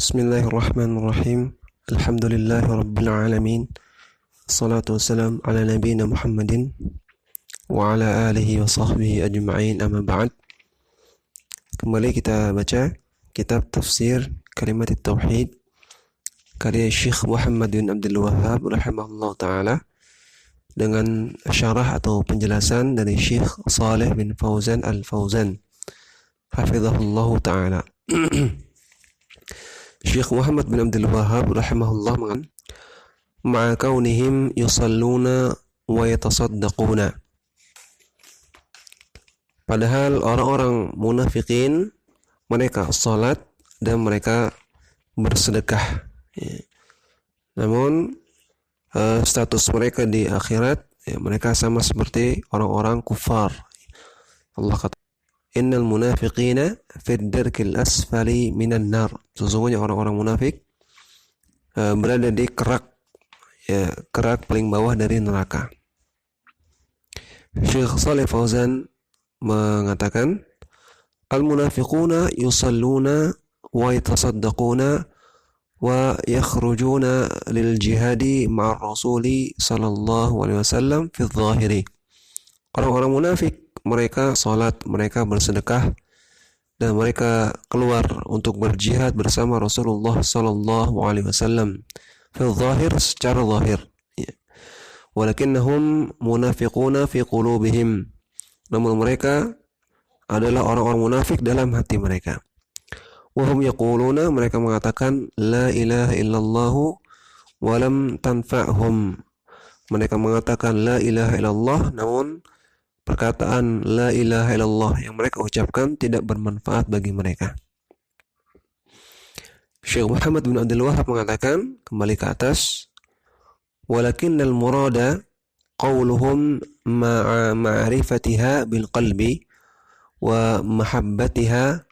Bismillahirrahmanirrahim. Alhamdulillahi alamin. Assalatu wassalam ala nabiyyina Muhammadin wa ala alihi wa sahbihi ajma'in, amma ba'd. Kembali kita baca kitab tafsir Kalimat Tauhid karya Syekh Muhammad bin Abdul Wahhab rahimahullah ta'ala dengan syarah atau penjelasan dari Syekh Saleh bin Fauzan Al-Fauzan hafizahullah ta'ala. Syekh Muhammad bin Abdul Wahhab rahimahullah mengatakan, ma'a kaunihim yusalluna wa yatasaddaquna. Padahal orang-orang munafikin mereka salat dan mereka bersedekah. Namun status mereka di akhirat mereka sama seperti orang-orang kufar. Allah kata, innal munafiqina fid darkil asfali minan nar. Sesungguhnya orang-orang munafik berada di kerak paling bawah dari neraka. Syekh Saleh Fauzan mengatakan, al-munafiquna yusalluna wa yatasaddaquna wa yakhrujuna lil jihadi ma'ar rasuli sallallahu alaihi wasallam fi dhahiri. Orang-orang munafik mereka salat, mereka bersedekah, dan mereka keluar untuk berjihad bersama Rasulullah sallallahu alaihi wasallam fil zahir, secara zahir. Walakinnahum munafiquna fi qulubihim. Namun mereka adalah orang-orang munafik dalam hati mereka. Wahum yaquluna, mereka mengatakan la ilaha illallah wa lam tanfa'hum. Mereka mengatakan la ilaha illallah, namun perkataan la ilaha illallah yang mereka ucapkan tidak bermanfaat bagi mereka. Syekh Muhammad bin Abdul Wahhab mengatakan, kembali ke atas, walakinnal murada qawluhum ma'a ma'rifatiha bil qalbi wa mahabbatiha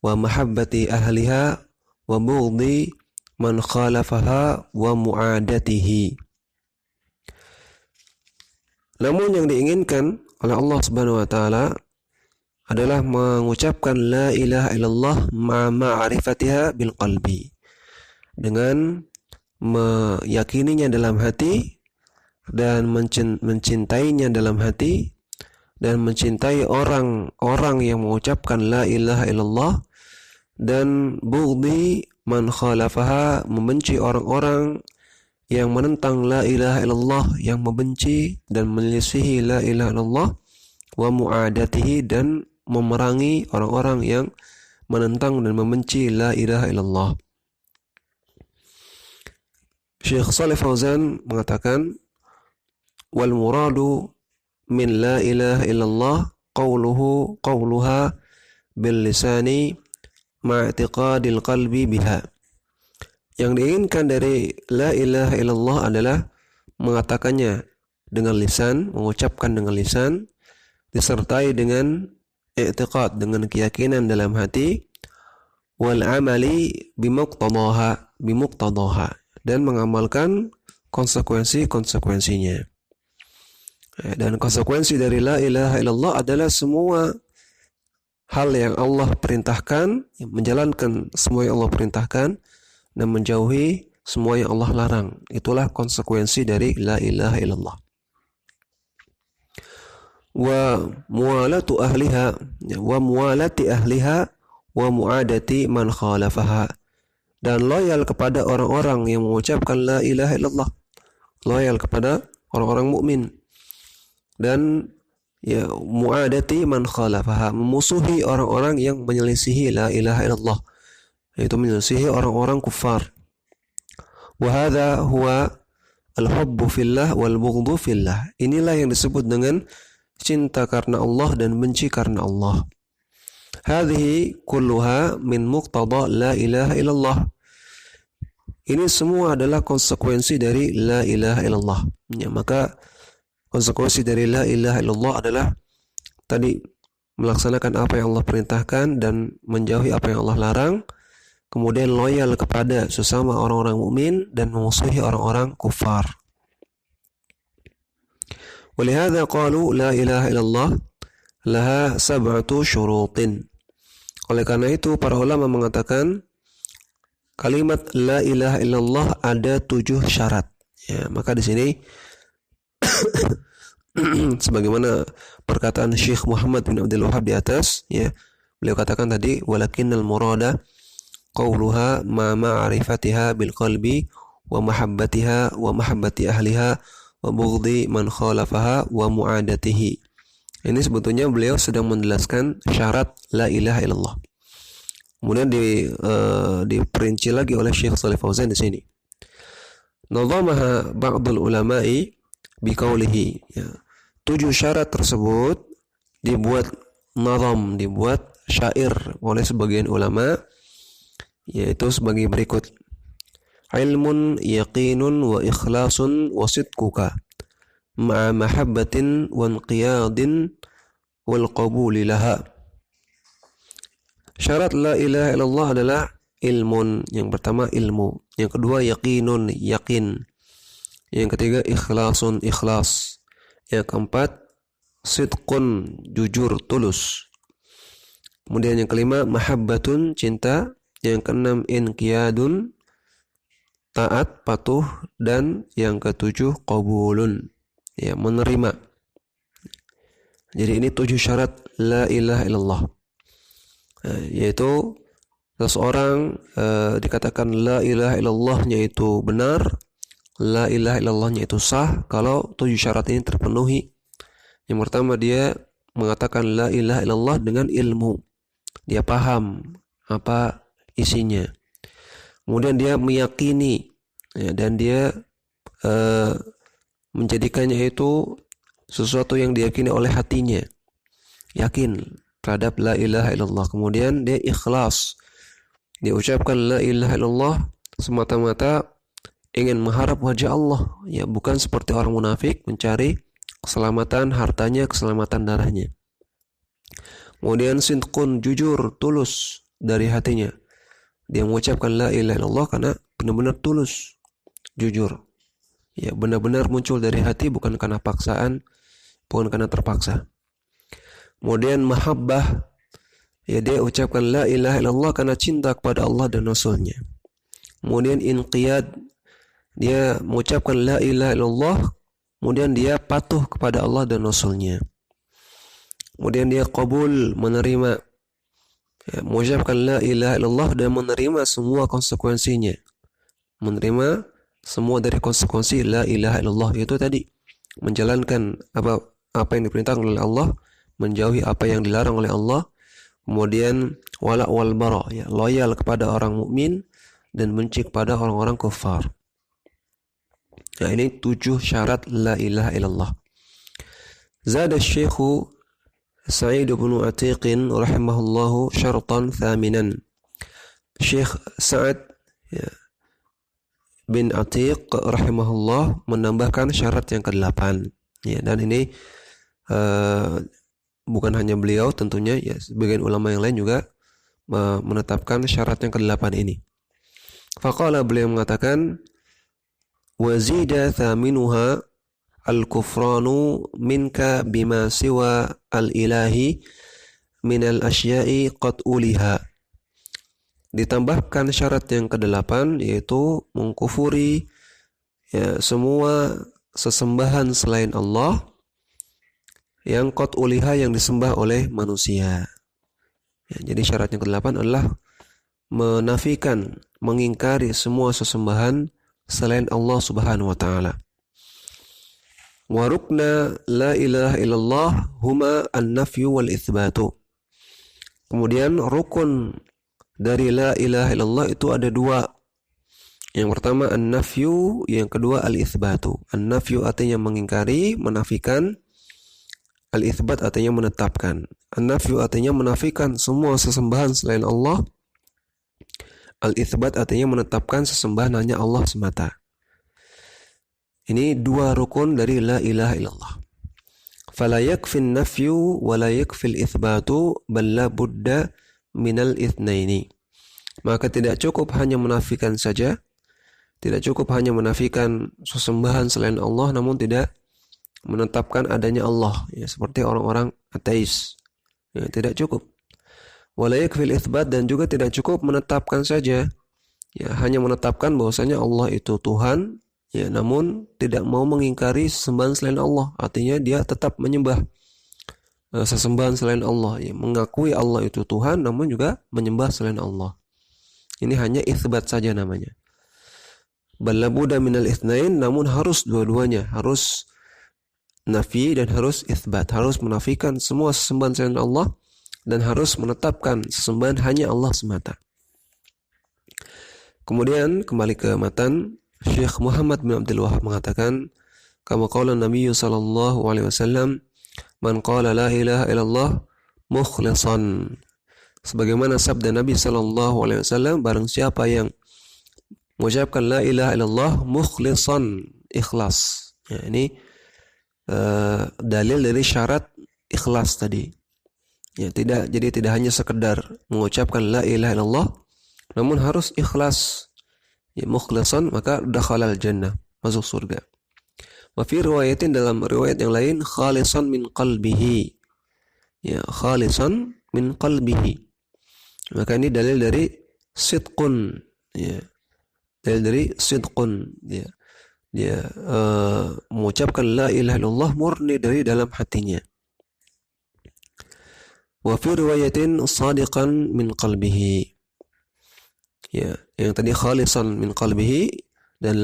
wa mahabbati ahliha wa bughdhi man khalafaha wa mu'adatihi. Namun yang diinginkan oleh Allah Subhanahu wa taala adalah mengucapkan la ilaha illallah ma'rifatiha bil qalbi, dengan meyakininya dalam hati dan mencintainya dalam hati, dan mencintai orang-orang yang mengucapkan la ilaha illallah, dan bughdhi man khalafaha, membenci orang-orang yang menentang la ilaha illallah, yang membenci dan menyelisihi la ilaha illallah, wa mu'adatihi, dan memerangi orang-orang yang menentang dan membenci la ilaha illallah. Syekh Saleh Fauzan mengatakan, wal muradu min la ilaha illallah qawluha bil lisani ma'tiqadil qalbi biha. Yang diinginkan dari la ilaha illallah adalah mengatakannya dengan lisan, mengucapkan dengan lisan, disertai dengan i'tiqad, dengan keyakinan dalam hati, wal amali bimuqtadaha, dan mengamalkan konsekuensinya. Dan konsekuensi dari la ilaha illallah adalah semua hal yang Allah perintahkan, menjalankan semua yang Allah perintahkan, dan menjauhi semua yang Allah larang. Itulah konsekuensi dari la ilaha illallah. Wa muwalati ahliha wa muadati man khalafaha, dan loyal kepada orang-orang yang mengucapkan la ilaha illallah, loyal kepada orang-orang mukmin, dan muadati man khalafaha, memusuhi orang-orang yang menyelisihi la ilaha illallah, yaitu menyelisihi orang-orang kufar. Wa hadza huwa al-hubbu fillah wal bughdhu fillah. Inilah yang disebut dengan cinta karena Allah dan benci karena Allah. Hadhihi kulluha min muqtada la ilaha illallah. Ini semua adalah konsekuensi dari la ilaha illallah. Maka konsekuensi dari la ilaha illallah adalah tadi, melaksanakan apa yang Allah perintahkan dan menjauhi apa yang Allah larang, kemudian loyal kepada sesama orang-orang mukmin dan memusuhi orang-orang kufar. Walihada qalu la ilaha illallah laha sab'atu syurutin. Oleh karena itu para ulama mengatakan kalimat la ilaha illallah ada 7 syarat. Ya, maka di sini sebagaimana perkataan Syekh Muhammad bin Abdul Wahhab di atas, ya, beliau katakan tadi walakinnal murada qauluha ma ma'rifatiha bil qalbi wa mahabbatiha wa mahabbati ahliha wa bughdhi man khalafaha wa mu'adatihi. Ini sebetulnya beliau sedang menjelaskan syarat la ilaha illallah. Kemudian diperinci lagi oleh Syekh Shalih Fauzan di sini. Nadhamaha ba'dul ulama'i biqaulihi, ya. 7 syarat tersebut dibuat nazam, dibuat syair oleh sebagian ulama, yaitu sebagai berikut. Ilmun yaqinun wa ikhlasun wa sidquka ma'a mahabbatin wa inqiyadin wal qabuli laha. Syarat la ilaha illallah adalah ilmun. Yang pertama ilmu, yang kedua yaqinun, yakin, yang ketiga ikhlasun, ikhlas, yang keempat sidqun, jujur, tulus, kemudian yang kelima mahabbatun, cinta, yang keenam inqiyadun, taat, patuh, dan yang ketujuh qabulun, ya, menerima. Jadi ini 7 syarat la ilaha illallah, yaitu seseorang dikatakan la ilaha illallahnya itu benar, la ilaha illallahnya itu sah kalau 7 syarat ini terpenuhi. Yang pertama, dia mengatakan la ilaha illallah dengan ilmu, dia paham apa isinya. Kemudian dia meyakini, ya, dan dia menjadikannya itu sesuatu yang diyakini oleh hatinya, yakin terhadap la ilaha illallah. Kemudian dia ikhlas, dia ucapkan la ilaha illallah semata-mata ingin mengharap wajah Allah, ya, bukan seperti orang munafik mencari keselamatan hartanya, keselamatan darahnya. Kemudian sidqun, jujur, tulus dari hatinya, dia mengucapkan la ilaha illallah karena benar-benar tulus, jujur, ya, benar-benar muncul dari hati, bukan karena paksaan, bukan karena terpaksa. Kemudian mahabbah, ya, dia ucapkan la ilaha illallah karena cinta kepada Allah dan Rasulnya. Kemudian inqiyad, dia mengucapkan la ilaha illallah, kemudian dia patuh kepada Allah dan Rasulnya. Kemudian dia qabul, menerima, ya, mengucapkan la ilaha illallah dan menerima semua konsekuensinya, menerima semua dari konsekuensi la ilaha illallah, itu tadi menjalankan apa yang diperintahkan oleh Allah, menjauhi apa yang dilarang oleh Allah. Kemudian wala wal bara, ya, loyal kepada orang mukmin dan benci kepada orang-orang kufar. Nah, ini 7 syarat la ilaha illallah. Zada Syekh Sa'id bin Atiq rahimahullahu syartan thaminan. Syekh Sa'ad, ya, bin Atiq rahimahullah menambahkan syarat yang ke-8, ya, dan ini bukan hanya beliau tentunya, ya, sebagian ulama yang lain juga menetapkan syarat yang ke-8 ini. Faqala, beliau mengatakan wazida thaminuha al-kufranu minka bima siwa al-ilahi minal asya'i qad uliha. Ditambahkan syarat yang ke-8, yaitu mengkufuri, ya, semua sesembahan selain Allah yang qad uliha, yang disembah oleh manusia. Ya, jadi syarat yang ke-8 adalah menafikan, mengingkari semua sesembahan selain Allah Subhanahu wa taala. Wa rukna la ilaha illallah huma an-nafyu wal itsbatu. Kemudian rukun dari la ilaha illallah itu ada 2. Yang pertama an-nafyu, yang kedua al-itsbatu. An-nafyu artinya mengingkari, menafikan. Al-itsbat artinya menetapkan. An-nafyu artinya menafikan semua sesembahan selain Allah. Al-itsbat artinya menetapkan sesembahan hanya Allah semata. Ini 2 rukun dari la ilaha illallah. Fala yakfi an-nafyu wa la yakfi al-itsbatu bal la budda minal itsnaini. Maka tidak cukup hanya menafikan saja, tidak cukup hanya menafikan sesembahan selain Allah namun tidak menetapkan adanya Allah, ya, seperti orang-orang ateis, ya, tidak cukup. Wala yakfi al-itsbat, dan juga tidak cukup menetapkan saja, Ya, hanya menetapkan bahwasanya Allah itu Tuhan, ya, namun tidak mau mengingkari sesembahan selain Allah. Artinya dia tetap menyembah sesembahan selain Allah, ya, mengakui Allah itu Tuhan, namun juga menyembah selain Allah. Ini hanya itsbat saja namanya. Bal labudda minal itsnain, namun harus dua-duanya, harus nafi dan harus itsbat, harus menafikan semua sesembahan selain Allah dan harus menetapkan sesembahan hanya Allah semata. Kemudian kembali ke matan, Syekh Muhammad bin Abdul Wahhab mengatakan, kama qala Nabi sallallahu alaihi wasallam, man qala la ilaha illallah mukhlishan. Sebagaimana sabda Nabi sallallahu alaihi wasallam, barang siapa yang mengucapkan la ilaha illallah mukhlishan, ikhlas. Ya, ini dalil dari syarat ikhlas tadi. Ya, jadi tidak hanya sekedar mengucapkan la ilaha illallah, namun harus ikhlas. Ya, mukhlishan, maka dakhalal jannah, masuk surga. Wa fi riwayatin, dalam riwayat yang lain, khalisan min qalbihi. Ya, khalisan min qalbihi. Maka ini dalil dari sidqun. Ya, dalil dari sidqun. Ya, dia mengucapkan la ilaha illallah murni dari dalam hatinya. Wa fi riwayatin sadiqan min qalbihi. Ya, yang tadi khalisan min qalbihi, dan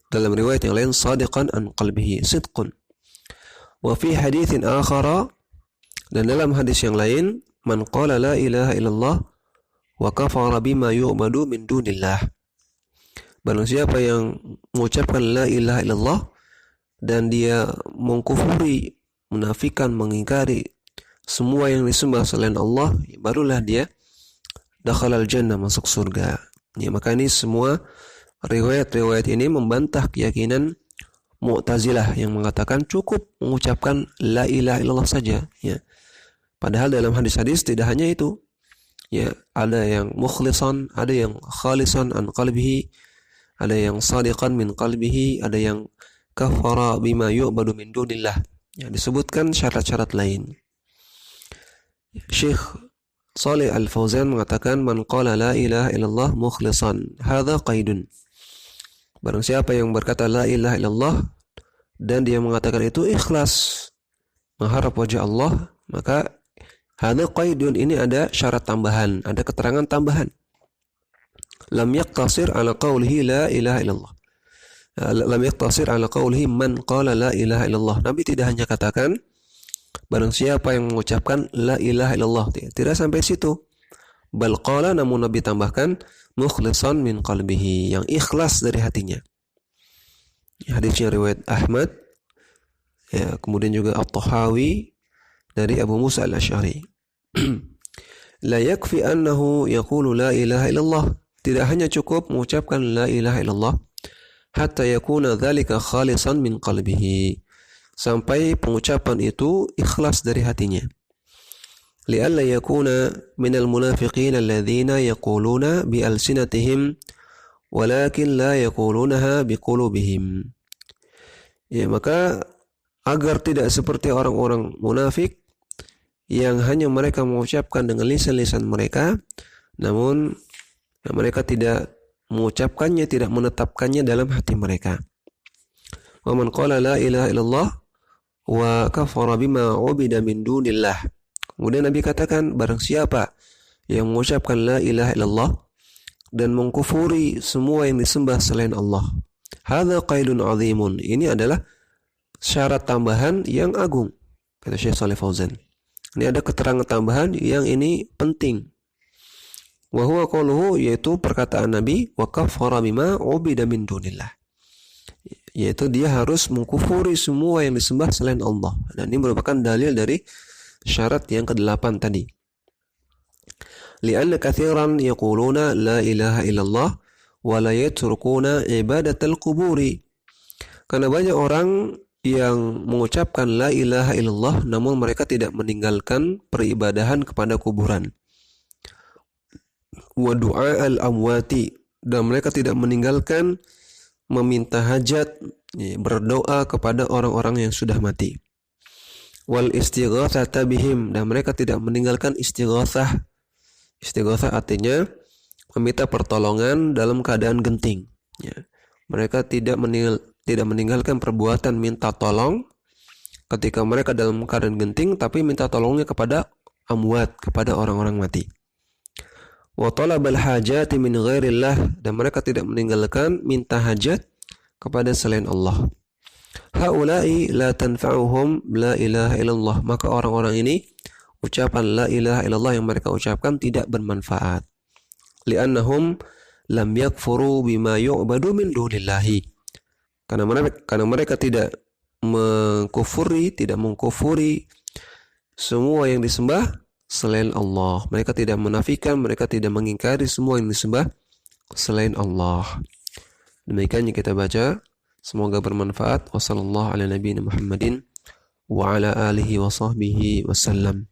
dalam riwayat yang lain sadiqan an qalbihi, sidqun. Wa fi haditsin akhara, dan dalam hadis yang lain, man qala la ilaha illallah wa kafara bima yu'badu min dunillah. Barang siapa yang mengucapkan la ilaha illallah dan dia mengkufuri, menafikan, mengingkari semua yang disembah selain Allah, barulah dia dakhalal jannah, masuk surga. Ya, maka ini semua riwayat-riwayat ini membantah keyakinan Mu'tazilah yang mengatakan cukup mengucapkan la ilaha illallah saja. Ya. Padahal dalam hadis-hadis tidak hanya itu. Ya, ada yang mukhlisan, ada yang khalisan an qalbihi, ada yang sadiqan min qalbihi, ada yang kafara bima yu'badu min dunillah. Ya, disebutkan syarat-syarat lain. Syekh Shalih Al-Fauzan mengatakan, man qala la ilaha illallah mukhlisan, hadza qaidun. Barang siapa yang berkata la ilaha illallah dan dia mengatakan itu ikhlas, mengharap wajah Allah, maka hadza qaidun, ini ada syarat tambahan, ada keterangan tambahan. Lam yaqtasir ala qawlihi la ilaha illallah. Lam yaqtasir ala qawlihi man qala la ilaha illallah. Nabi tidak hanya katakan barang siapa yang mengucapkan la ilaha illallah, tidak sampai situ. Bal qala, namun Nabi tambahkan mukhlisan min qalbihi, yang ikhlas dari hatinya. Hadisnya riwayat Ahmad, ya, kemudian juga At-Tahawi dari Abu Musa Al-Asy'ari. La yakfi annahu yaqulu la ilaha illallah, tidak hanya cukup mengucapkan la ilaha illallah, hatta yakuna dzalika khalisan min qalbihi, sampai pengucapan itu ikhlas dari hatinya. Li'alla yakuna minal munafiqin alladzina yaquluna bi alsinatihim walakin la yaqulunaha biqulubihim. Ya, maka agar tidak seperti orang-orang munafik yang hanya mereka mengucapkan dengan lisan-lisan mereka, namun mereka tidak mengucapkannya, tidak menetapkannya dalam hati mereka. Wa man qala la ilaha illallah wa kafara bima ubida min dunillah. Kemudian Nabi katakan, barang siapa yang mengucapkan la ilaha illallah dan mengkufuri semua yang disembah selain Allah, hadza qaidun azimun, ini adalah syarat tambahan yang agung, kata Syekh Shalih Fauzan. Ini ada keterangan tambahan yang ini penting. Wa huwa qauluhu, yaitu perkataan Nabi, wa kafara bima ubida min dunillah, yaitu dia harus mengkufuri semua yang disembah selain Allah. Dan ini merupakan dalil dari syarat yang ke-8 tadi. Li'anna katsiran yaquluna la ilaha illallah wa la yatrukuna ibadatal quburi. Karena banyak orang yang mengucapkan la ilaha illallah namun mereka tidak meninggalkan peribadahan kepada kuburan. Wa du'a al-amwati, dan mereka tidak meninggalkan meminta hajat, berdoa kepada orang-orang yang sudah mati. Wal istighatsata bihim, dan mereka tidak meninggalkan istighatsah. Istighatsah artinya meminta pertolongan dalam keadaan genting. Ya. Mereka tidak meninggalkan perbuatan minta tolong ketika mereka dalam keadaan genting, tapi minta tolongnya kepada amwat, kepada orang-orang mati. Wa talabal hajati min ghairillah, dan mereka tidak meninggalkan minta hajat kepada selain Allah. Haula'i la tanfa'uhum la ilaha illallah, maka orang-orang ini ucapan la ilaha illallah yang mereka ucapkan tidak bermanfaat. Li'annahum lam yakfuru bima yu'badu min dunillahi, karena mereka tidak mengkufuri semua yang disembah selain Allah. Mereka tidak menafikan, mereka tidak mengingkari semua yang disembah selain Allah. Demikian yang kita baca. Semoga bermanfaat. Wassallallahu ala nabiyina Muhammadin wa ala alihi wa sahbihi wasallam.